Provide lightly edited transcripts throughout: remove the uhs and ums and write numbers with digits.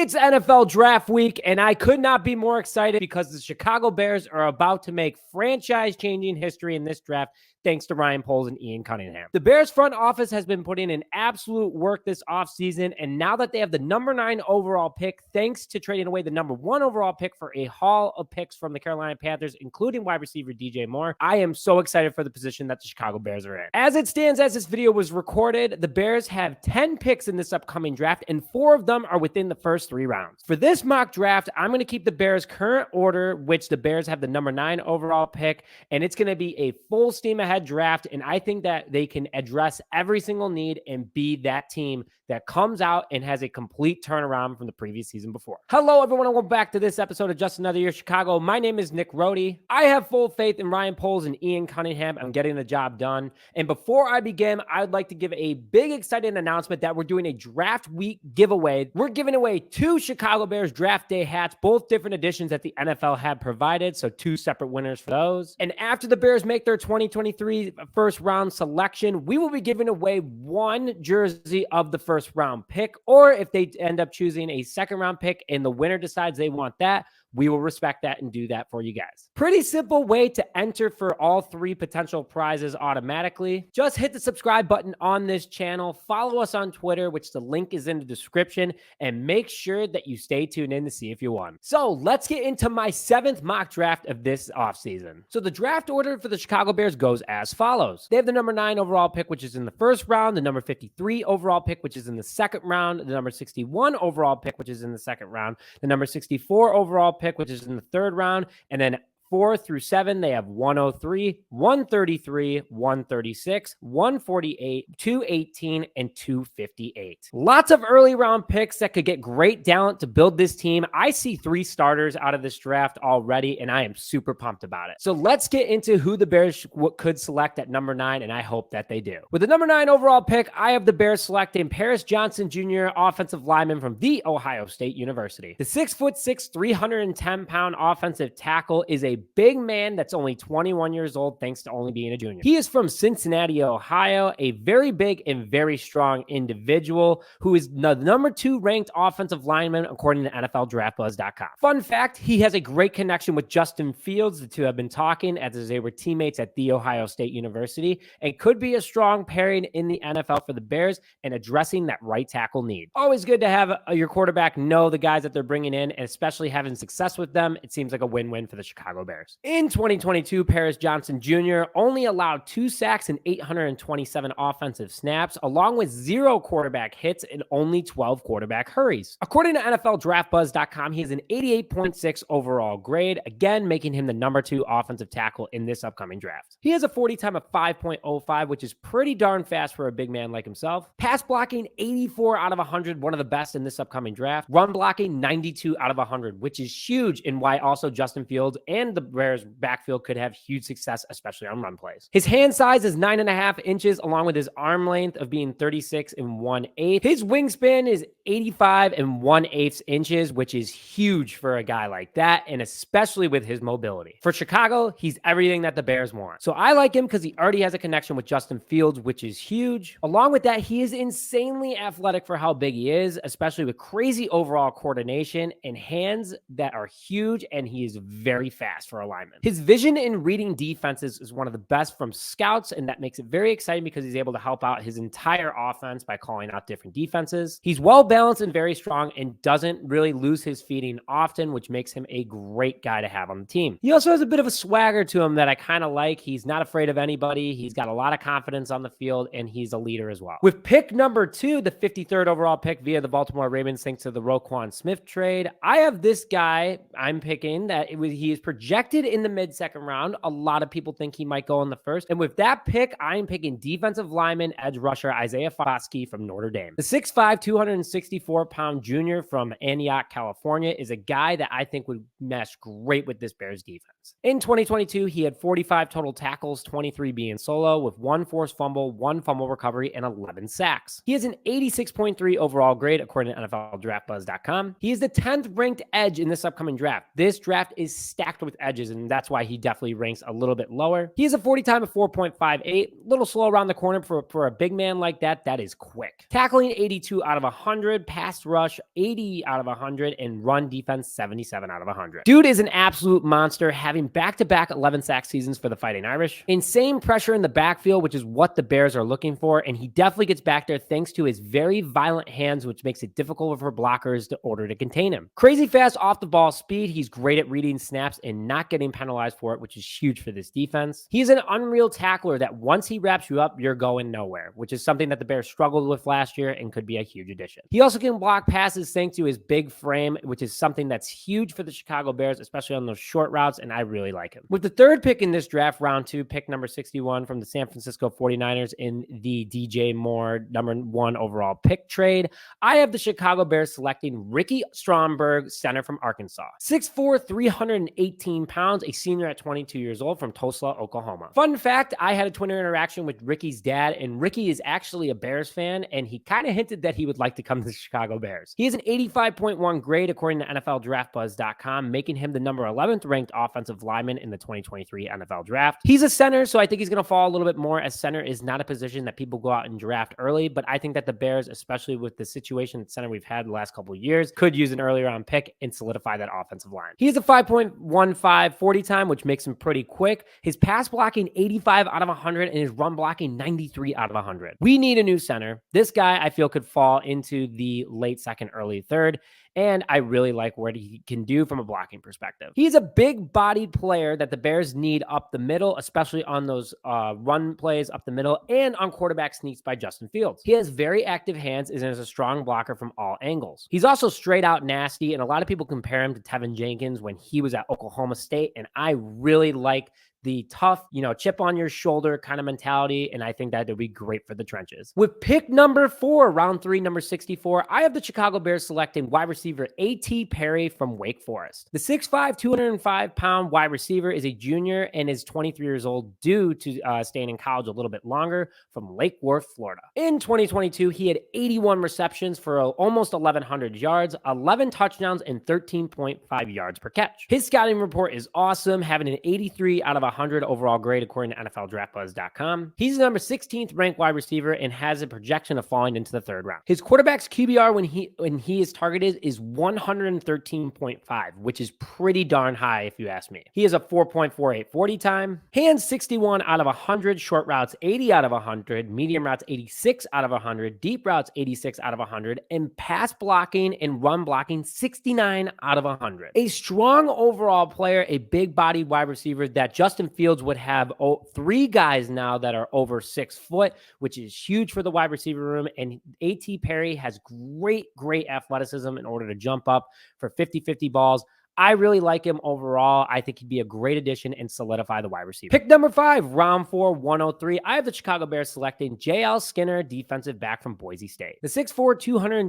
It's NFL draft week, and I could not be more excited because the Chicago Bears are about to make franchise-changing history in this draft thanks to Ryan Poles and Ian Cunningham. The Bears front office has been putting in absolute work this offseason, and now that they have the number 9 overall pick, thanks to trading away the number 1 overall pick for a haul of picks from the Carolina Panthers, including wide receiver DJ Moore, I am so excited for the position that the Chicago Bears are in. As it stands, as this video was recorded, the Bears have 10 picks in this upcoming draft, and 4 of them are within the first 3 rounds. For this mock draft, I'm going to keep the Bears' current order, which the Bears have the number 9 overall pick, and it's going to be a full steam ahead draft, and I think that they can address every single need and be that team that comes out and has a complete turnaround from the previous season before. Hello, everyone, and welcome back to this episode of Just Another Year Chicago. My name is Nick Rohde. I have full faith in Ryan Poles and Ian Cunningham. I'm getting the job done. And before I begin, I'd like to give a big, exciting announcement that we're doing a draft week giveaway. We're giving away 2 Chicago Bears draft day hats, both different editions that the NFL have provided, so 2 separate winners for those. And after the Bears make their 2023 first round selection, we will be giving away 1 jersey of the first round pick, or if they end up choosing a second round pick and the winner decides they want that, we will respect that and do that for you guys. Pretty simple way to enter for all 3 potential prizes automatically. Just hit the subscribe button on this channel, follow us on Twitter, which the link is in the description, and make sure that you stay tuned in to see if you won. So let's get into my 7th mock draft of this offseason. So the draft order for the Chicago Bears goes as follows. They have the number 9 overall pick, which is in the first round, the number 53 overall pick, which is in the second round, the number 61 overall pick, which is in the second round, the number 64 overall pick, which is in the third round, and then 4 through 7, they have 103, 133, 136, 148, 218, and 258. Lots of early round picks that could get great talent to build this team. I see 3 starters out of this draft already, and I am super pumped about it. So let's get into who the Bears could select at number 9, and I hope that they do. With the number 9 overall pick, I have the Bears selecting Paris Johnson Jr., offensive lineman from The Ohio State University. The 6'6", 310-pound offensive tackle is a big man that's only 21 years old thanks to only being a junior. He is from Cincinnati, Ohio, a very big and very strong individual who is the number 2 ranked offensive lineman according to NFLDraftBuzz.com. Fun fact, he has a great connection with Justin Fields. The 2 have been talking as they were teammates at The Ohio State University and could be a strong pairing in the NFL for the Bears and addressing that right tackle need. Always good to have your quarterback know the guys that they're bringing in, and especially having success with them. It seems like a win-win for the Chicago Bears. In 2022, Paris Johnson Jr. only allowed 2 sacks and 827 offensive snaps, along with 0 quarterback hits and only 12 quarterback hurries. According to NFLDraftBuzz.com, he has an 88.6 overall grade, again making him the number 2 offensive tackle in this upcoming draft. He has a 40 time of 5.05, which is pretty darn fast for a big man like himself. Pass blocking, 84 out of 100, one of the best in this upcoming draft. Run blocking, 92 out of 100, which is huge, and why also Justin Fields and the Bears backfield could have huge success, especially on run plays. His hand size is 9.5 inches, along with his arm length of being 36 1/8. His wingspan is 85 1/8 inches, which is huge for a guy like that, and especially with his mobility. For Chicago, he's everything that the Bears want. So I like him because he already has a connection with Justin Fields, which is huge. Along with that, he is insanely athletic for how big he is, especially with crazy overall coordination and hands that are huge, and he is very fast for a lineman. His vision in reading defenses is one of the best from scouts, and that makes it very exciting because he's able to help out his entire offense by calling out different defenses. He's well balanced and very strong and doesn't really lose his feeding often, which makes him a great guy to have on the team. He also has a bit of a swagger to him that I kind of like. He's not afraid of anybody. He's got a lot of confidence on the field, and he's a leader as well. With pick number 2, the 53rd overall pick via the Baltimore Ravens thanks to the Roquan Smith trade, I have this guy I'm picking that he is projected in the mid-second round. A lot of people think he might go in the first. And with that pick, I'm picking defensive lineman, edge rusher Isaiah Foskey from Notre Dame. The 6'5", 264-pound junior from Antioch, California is a guy that I think would mesh great with this Bears defense. In 2022, he had 45 total tackles, 23 being solo, with 1 forced fumble, 1 fumble recovery, and 11 sacks. He has an 86.3 overall grade according to NFLDraftBuzz.com. He is the 10th ranked edge in this upcoming draft. This draft is stacked with edges, and that's why he definitely ranks a little bit lower. He has a 40 time of 4.58, a little slow around the corner for a big man like that. That is quick. Tackling 82 out of 100, pass rush 80 out of 100, and run defense 77 out of 100. Dude is an absolute monster, having back-to-back 11 sack seasons for the Fighting Irish. Insane pressure in the backfield, which is what the Bears are looking for, and he definitely gets back there thanks to his very violent hands, which makes it difficult for blockers to order to contain him. Crazy fast off the ball speed. He's great at reading snaps and not getting penalized for it, which is huge for this defense. He's an unreal tackler that once he wraps you up, you're going nowhere, which is something that the Bears struggled with last year and could be a huge addition. He also can block passes thanks to his big frame, which is something that's huge for the Chicago Bears, especially on those short routes, and I really like him. With the third pick in this draft, round 2, pick number 61 from the San Francisco 49ers in the DJ Moore number 1 overall pick trade, I have the Chicago Bears selecting Ricky Stromberg, center from Arkansas. 6'4", 318 pounds, a senior at 22 years old from Tulsa, Oklahoma. Fun fact, I had a Twitter interaction with Ricky's dad, and Ricky is actually a Bears fan, and he kind of hinted that he would like to come to the Chicago Bears. He has an 85.1 grade according to NFLDraftBuzz.com, making him the number 11th ranked offensive lineman in the 2023 NFL Draft. He's a center, so I think he's going to fall a little bit more, as center is not a position that people go out and draft early, but I think that the Bears, especially with the situation at center we've had the last couple of years, could use an earlier round pick and solidify that offensive line. He has a 5.15 40 time, which makes him pretty quick. His pass blocking 85 out of 100 and his run blocking 93 out of 100. We need a new center. This guy I feel could fall into the late second, early third, and I really like what he can do from a blocking perspective. He's a big-bodied player that the Bears need up the middle, especially on those run plays up the middle and on quarterback sneaks by Justin Fields. He has very active hands and is a strong blocker from all angles. He's also straight out nasty, and a lot of people compare him to Tevin Jenkins when he was at Oklahoma State, and I really like the tough, chip on your shoulder kind of mentality, and I think that would be great for the trenches. With pick number 4, round 3, number 64, I have the Chicago Bears selecting wide receiver ATEM Perry from Wake Forest. The 6'5", 205-pound wide receiver is a junior and is 23 years old due to staying in college a little bit longer from Lake Worth, Florida. In 2022, he had 81 receptions for almost 1,100 yards, 11 touchdowns, and 13.5 yards per catch. His scouting report is awesome, having an 83 out of 100 overall grade according to NFLDraftBuzz.com. He's the number 16th ranked wide receiver and has a projection of falling into the 3rd round. His quarterback's QBR when he is targeted is 113.5, which is pretty darn high if you ask me. He has a 4.48 40 time, hands 61 out of 100, short routes 80 out of 100, medium routes 86 out of 100, deep routes 86 out of 100, and pass blocking and run blocking 69 out of 100. A strong overall player, a big-bodied wide receiver that Justin Fields would have 3 guys now that are over 6 foot, which is huge for the wide receiver room. And ATEM Perry has great athleticism in order to jump up for 50-50 balls. I really like him overall. I think he'd be a great addition and solidify the wide receiver. Pick number 5, round 4, 103. I have the Chicago Bears selecting J.L. Skinner, defensive back from Boise State. The 6'4",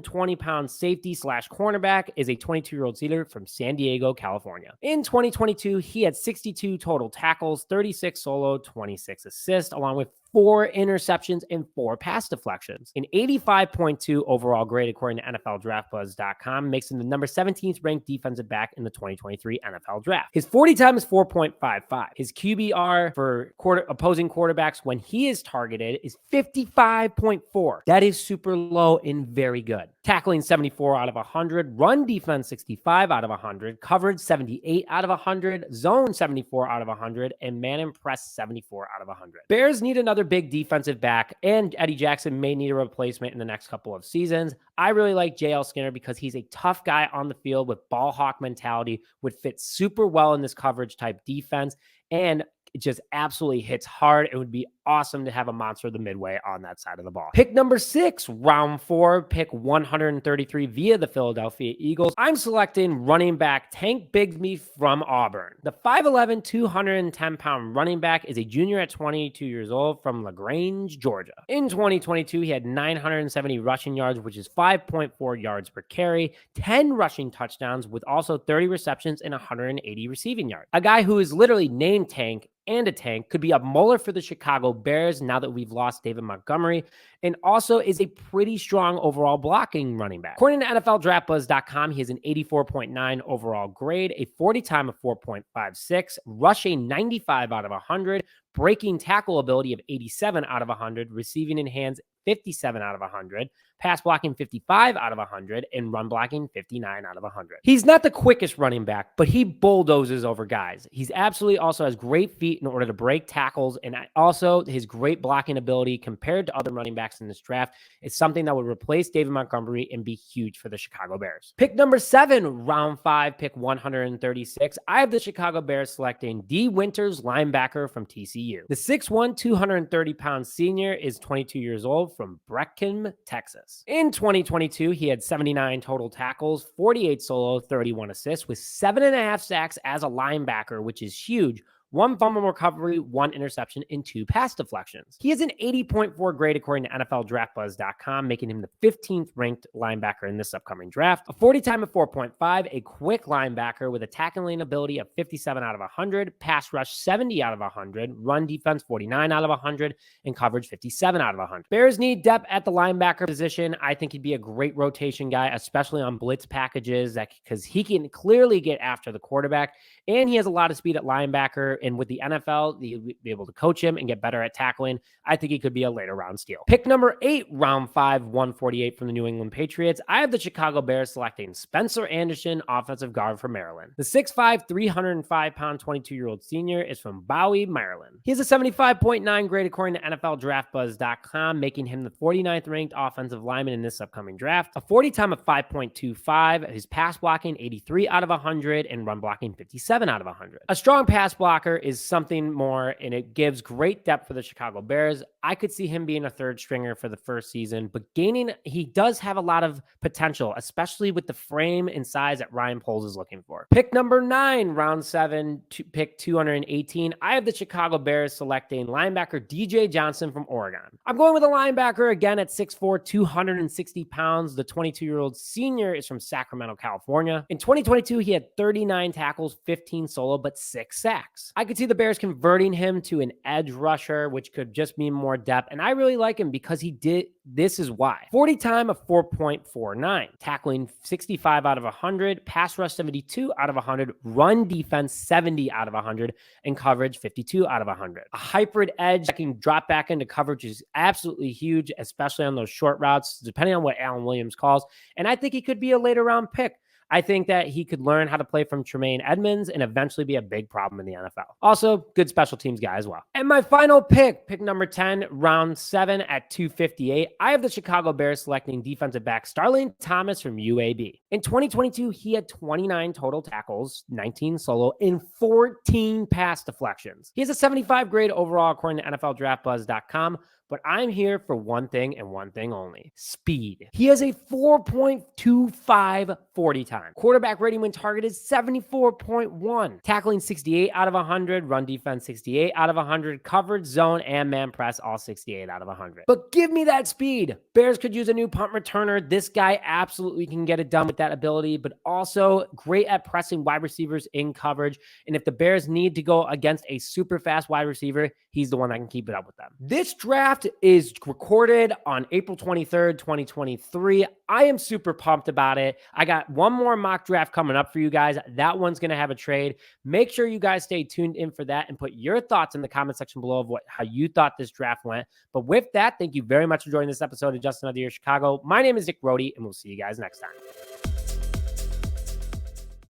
220-pound safety / cornerback is a 22-year-old cedar from San Diego, California. In 2022, he had 62 total tackles, 36 solo, 26 assists, along with 4 interceptions and 4 pass deflections. An 85.2 overall grade according to NFLDraftBuzz.com makes him the number 17th ranked defensive back in the 2023 NFL Draft. His 40 time is 4.55. His QBR for opposing quarterbacks when he is targeted is 55.4. That is super low and very good. Tackling 74 out of 100, run defense 65 out of 100, coverage 78 out of 100, zone 74 out of 100, and man impress 74 out of 100. Bears need another big defensive back, and Eddie Jackson may need a replacement in the next couple of seasons. I really like J.L. Skinner because he's a tough guy on the field with ball hawk mentality, would fit super well in this coverage type defense, and it just absolutely hits hard. It would be awesome to have a monster of the midway on that side of the ball. Pick number 6, round 4, pick 133 via the Philadelphia Eagles. I'm selecting running back Tank Bigsby from Auburn. The 5'11", 210-pound running back is a junior at 22 years old from LaGrange, Georgia. In 2022, he had 970 rushing yards, which is 5.4 yards per carry, 10 rushing touchdowns with also 30 receptions and 180 receiving yards. A guy who is literally named Tank and a tank, could be a mauler for the Chicago Bears now that we've lost David Montgomery, and also is a pretty strong overall blocking running back. According to NFLDraftBuzz.com, he has an 84.9 overall grade, a 40 time of 4.56, rushing 95 out of 100, breaking tackle ability of 87 out of 100, receiving in hands 57 out of 100, pass blocking 55 out of 100, and run blocking 59 out of 100. He's not the quickest running back, but he bulldozes over guys. He's absolutely also has great feet in order to break tackles, and also his great blocking ability compared to other running backs in this draft is something that would replace David Montgomery and be huge for the Chicago Bears. Pick number 7, round 5, pick 136. I have the Chicago Bears selecting Davon Winters, linebacker from TCU. The 6'1", 230-pound senior is 22 years old from Breckenridge, Texas. In 2022, he had 79 total tackles, 48 solo, 31 assists, with 7.5 sacks as a linebacker, which is huge. 1 fumble recovery, 1 interception, and 2 pass deflections. He has an 80.4 grade according to NFLDraftBuzz.com, making him the 15th ranked linebacker in this upcoming draft. A 40 time of 4.5, a quick linebacker with a tackling ability of 57 out of 100, pass rush 70 out of 100, run defense 49 out of 100, and coverage 57 out of 100. Bears need depth at the linebacker position. I think he'd be a great rotation guy, especially on blitz packages, because he can clearly get after the quarterback, and he has a lot of speed at linebacker. And with the NFL, you'll be able to coach him and get better at tackling. I think he could be a later round steal. Pick number 8, round 5, 148 from the New England Patriots. I have the Chicago Bears selecting Spencer Anderson, offensive guard from Maryland. The 6'5", 305-pound, 22-year-old senior is from Bowie, Maryland. He has a 75.9 grade according to NFLDraftBuzz.com, making him the 49th ranked offensive lineman in this upcoming draft. A 40 time of 5.25, his pass blocking 83 out of 100, and run blocking 57 out of 100. A strong pass blocker is something more, and it gives great depth for the Chicago Bears. I could see him being a third stringer for the first season, but he does have a lot of potential, especially with the frame and size that Ryan Poles is looking for. Pick number 9, round 7, pick 218. I have the Chicago Bears selecting linebacker DJ Johnson from Oregon. I'm going with a linebacker again at 6'4", 260 pounds. The 22-year-old senior is from Sacramento, California. In 2022, he had 39 tackles, 15 solo, but 6 sacks. I could see the Bears converting him to an edge rusher, which could just mean more depth. And I really like him because he did. This is why. 40 time of 4.49, tackling 65 out of 100, pass rush 72 out of 100, run defense 70 out of 100, and coverage 52 out of 100. A hybrid edge that can drop back into coverage is absolutely huge, especially on those short routes, depending on what Alan Williams calls. And I think he could be a later round pick. I think that he could learn how to play from Tremaine Edmonds and eventually be a big problem in the NFL. Also, good special teams guy as well. And my final pick number 10, round 7 at 258. I have the Chicago Bears selecting defensive back Starling Thomas from UAB. In 2022, he had 29 total tackles, 19 solo, and 14 pass deflections. He has a 75 grade overall according to NFLDraftBuzz.com. But I'm here for one thing and one thing only: speed. He has a 4.25 40 time. Quarterback rating when targeted 74.1. Tackling 68 out of 100. Run defense 68 out of 100. Coverage, zone, and man press all 68 out of 100. But give me that speed. Bears could use a new punt returner. This guy absolutely can get it done with that ability, but also great at pressing wide receivers in coverage. And if the Bears need to go against a super fast wide receiver, he's the one that can keep it up with them. This draft is recorded on April 23rd, 2023. I am super pumped about it. I got one more mock draft coming up for you guys. That one's going to have a trade. Make sure you guys stay tuned in for that and put your thoughts in the comment section below of how you thought this draft went. But with that, thank you very much for joining this episode of Just Another Year Chicago. My name is Nick Rody, and we'll see you guys next time.